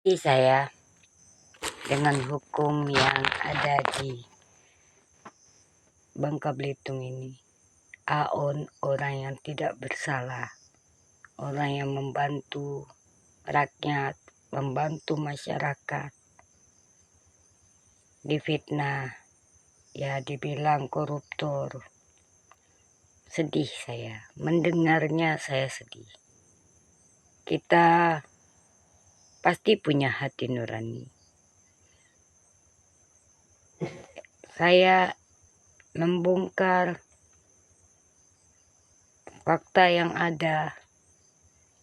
Jadi saya dengan hukum yang ada di Bangka Belitung ini, Aon orang yang tidak bersalah, orang yang membantu rakyat, membantu masyarakat, difitnah, ya dibilang koruptor. Sedih saya, mendengarnya saya sedih. Kita pasti punya hati nurani. Saya membongkar fakta yang ada.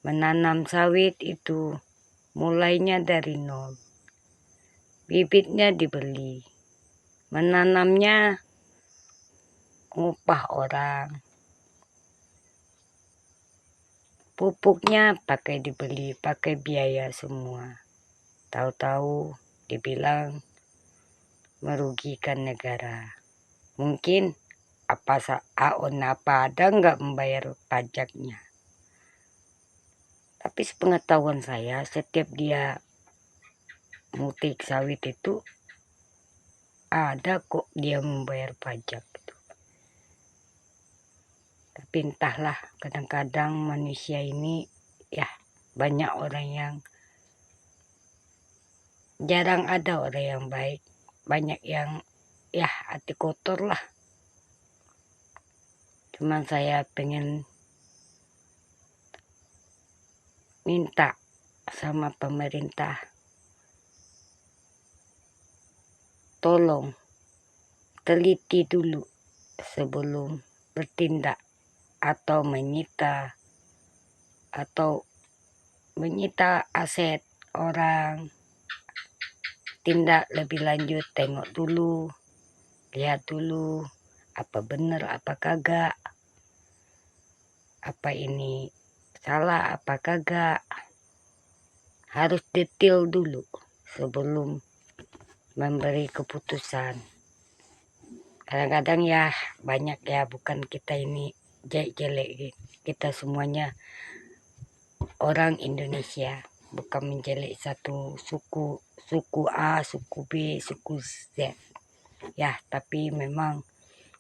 Menanam sawit itu mulainya dari nol. Bibitnya dibeli. Menanamnya ngupah orang. Pupuknya pakai dibeli, pakai biaya semua. Tahu-tahu dibilang merugikan negara. Mungkin Aon apa ada nggak membayar pajaknya. Tapi sepengetahuan saya, setiap dia mutik sawit itu ada kok dia membayar pajak gitu. Tapi entahlah, kadang-kadang manusia ini ya banyak orang yang jarang ada orang yang baik, banyak yang ya hati kotor lah. Cuman saya pengen minta sama pemerintah, tolong teliti dulu sebelum bertindak atau menyita aset orang. Tindak lebih lanjut, tengok dulu, lihat dulu apa benar apa kagak, apa ini salah apa kagak. Harus detail dulu sebelum memberi keputusan. Kadang-kadang ya banyak ya, bukan kita ini jelek, kita semuanya orang Indonesia, bukan menjelek satu suku A, suku B, suku Z. Ya, tapi memang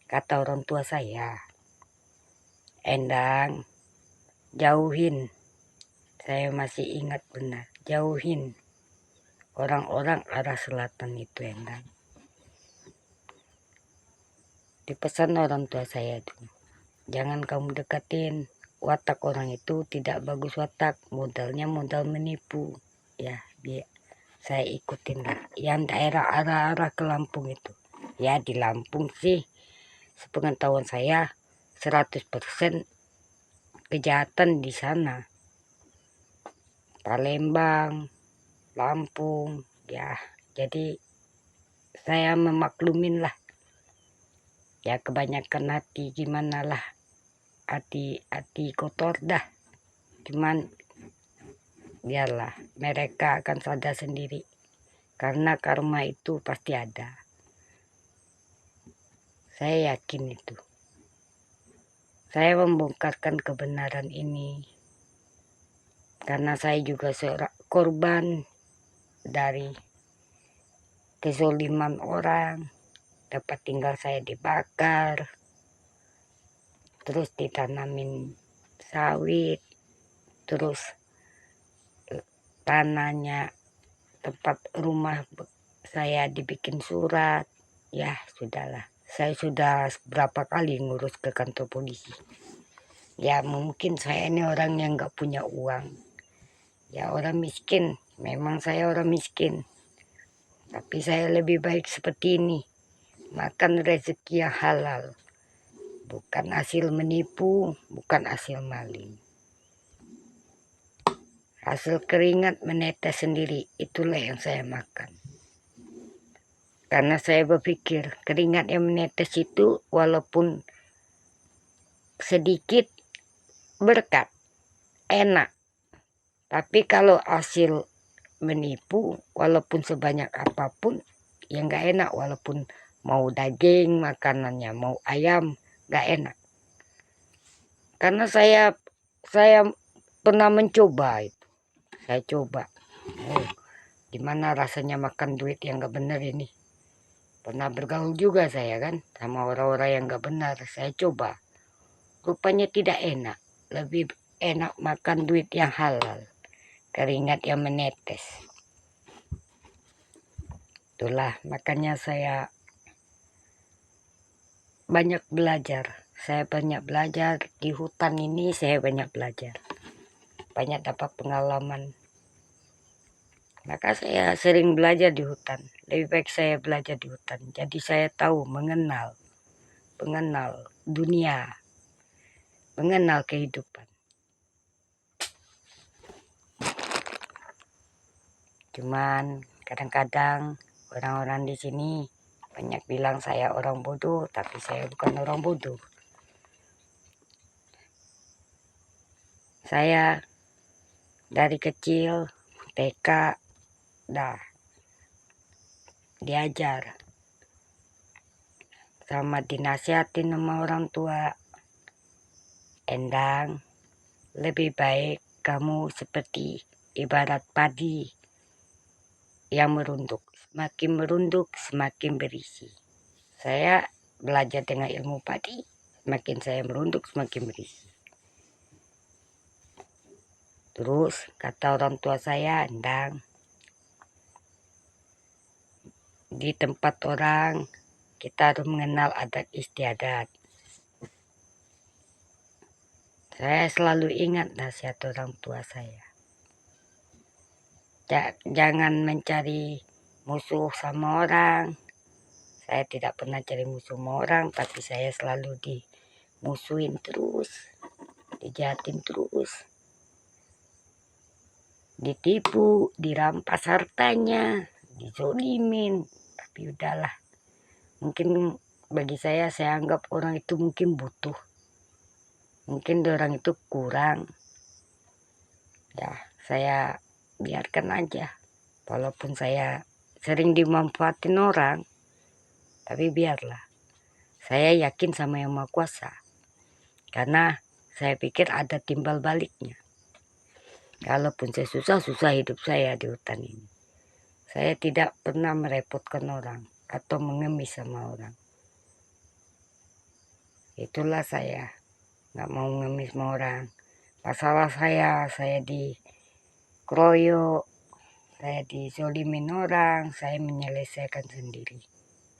kata orang tua saya, Endang, jauhin, saya masih ingat benar, jauhin orang-orang arah selatan itu, Endang. Dipesan orang tua saya tuh, jangan kamu deketin, watak orang itu tidak bagus watak, modalnya modal menipu. Ya, saya ikutin lah. Yang daerah arah-arah ke Lampung itu, ya di Lampung sih sepengetahuan saya 100% kejahatan di sana. Palembang, Lampung, ya jadi saya memaklumin lah. Ya kebanyakan hati gimana lah, hati kotor dah. Cuman biarlah mereka akan sadar sendiri, karena karma itu pasti ada. Saya yakin itu. Saya membongkarkan kebenaran ini karena saya juga seorang korban dari kezoliman orang. Dapat tinggal saya dibakar, terus ditanamin sawit, terus tanahnya tempat rumah saya dibikin surat. Ya sudahlah, saya sudah berapa kali ngurus ke kantor polisi. Ya mungkin saya ini orang yang gak punya uang, ya orang miskin, memang saya orang miskin, tapi saya lebih baik seperti ini, makan rezeki yang halal, bukan hasil menipu, bukan hasil maling. Hasil keringat menetes sendiri, itulah yang saya makan. Karena saya berpikir keringat yang menetes itu walaupun sedikit berkat, enak. Tapi kalau hasil menipu, walaupun sebanyak apapun, ya nggak enak. Walaupun mau daging makanannya, mau ayam, nggak enak. Karena saya pernah mencoba itu. Saya coba. Gimana rasanya makan duit yang gak bener ini. Pernah bergaul juga saya kan sama orang-orang yang gak benar. Saya coba. Rupanya tidak enak. Lebih enak makan duit yang halal. Keringat yang menetes. Itulah makanya saya banyak belajar. Saya banyak belajar di hutan ini, saya banyak belajar. Banyak dapat pengalaman. Maka saya sering belajar di hutan. Lebih baik saya belajar di hutan. Jadi saya tahu mengenal dunia, mengenal kehidupan. Cuman kadang-kadang orang-orang di sini banyak bilang saya orang bodoh, tapi saya bukan orang bodoh. Saya dari kecil TK dah diajar sama dinasihatin sama orang tua, Endang, lebih baik kamu seperti ibarat padi yang merunduk. Semakin merunduk, semakin berisi. Saya belajar dengan ilmu padi, semakin saya merunduk, semakin berisi. Terus kata orang tua saya, Endang, di tempat orang kita harus mengenal adat istiadat. Saya selalu ingat nasihat orang tua saya. Jangan mencari musuh sama orang. Saya tidak pernah cari musuh sama orang, tapi saya selalu dimusuhin terus, dijahatin terus, ditipu, dirampas hartanya, dizolimin. Tapi udahlah, mungkin bagi saya anggap orang itu mungkin butuh, mungkin orang itu kurang. Ya, saya biarkan aja. Walaupun saya sering dimanfaatin orang, tapi biarlah. Saya yakin sama Yang Maha Kuasa. Karena saya pikir ada timbal baliknya. Kalaupun saya susah hidup saya di hutan ini. Saya tidak pernah merepotkan orang atau mengemis sama orang. Itulah saya. Nggak mau ngemis sama orang. Masalah saya dikeroyok, saya dizolimin orang, saya menyelesaikan sendiri.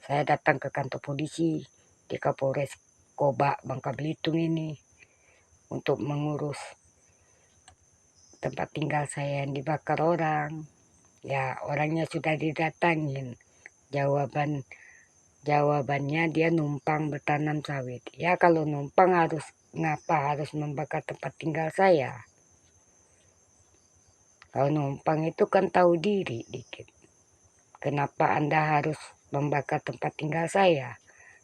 Saya datang ke kantor polisi di Kapolres Kobak Bangka Belitung ini untuk mengurus tempat tinggal saya yang dibakar orang. Ya, orangnya sudah didatangin. Jawabannya dia numpang bertanam sawit. Ya, kalau numpang ngapa harus membakar tempat tinggal saya? Kalau numpang itu kan tahu diri dikit. Kenapa Anda harus membakar tempat tinggal saya?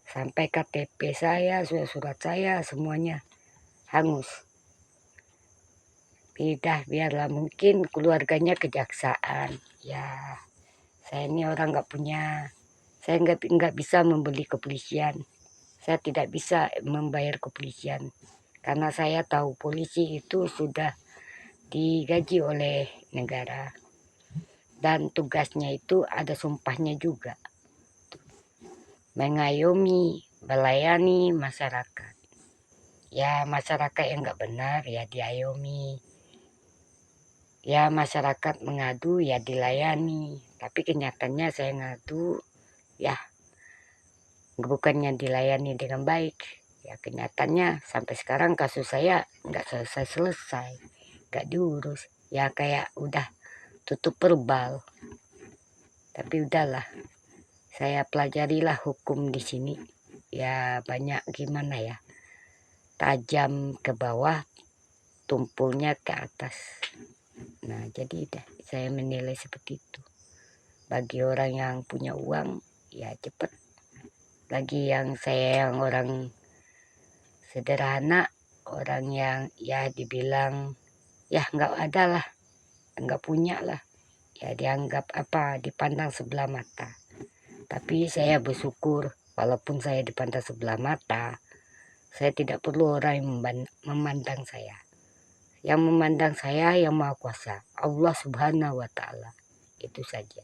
Sampai KTP saya, surat saya, semuanya hangus. Biarlah, mungkin keluarganya kejaksaan. Ya, saya ini orang saya nggak bisa membeli kepolisian. Saya tidak bisa membayar kepolisian. Karena saya tahu polisi itu sudah digaji oleh negara. Dan tugasnya itu ada sumpahnya juga. Mengayomi, melayani masyarakat. Ya, masyarakat yang nggak benar ya diayomi. Ya, masyarakat mengadu ya dilayani. Tapi kenyataannya saya ngadu ya bukannya dilayani dengan baik. Ya, kenyataannya sampai sekarang kasus saya nggak selesai, nggak diurus. Ya kayak udah tutup perbal. Tapi udahlah, saya pelajarilah hukum di sini. Ya banyak gimana ya, tajam ke bawah, tumpulnya ke atas. Nah, jadi saya menilai seperti itu. Bagi orang yang punya uang, ya cepat. Bagi saya yang orang sederhana, orang yang ya dibilang ya nggak ada lah, nggak punya lah, ya dianggap dipandang sebelah mata. Tapi saya bersyukur walaupun saya dipandang sebelah mata, saya tidak perlu orang yang memandang saya. Yang memandang saya Yang Maha Kuasa, Allah Subhanahu wa Ta'ala. Itu saja.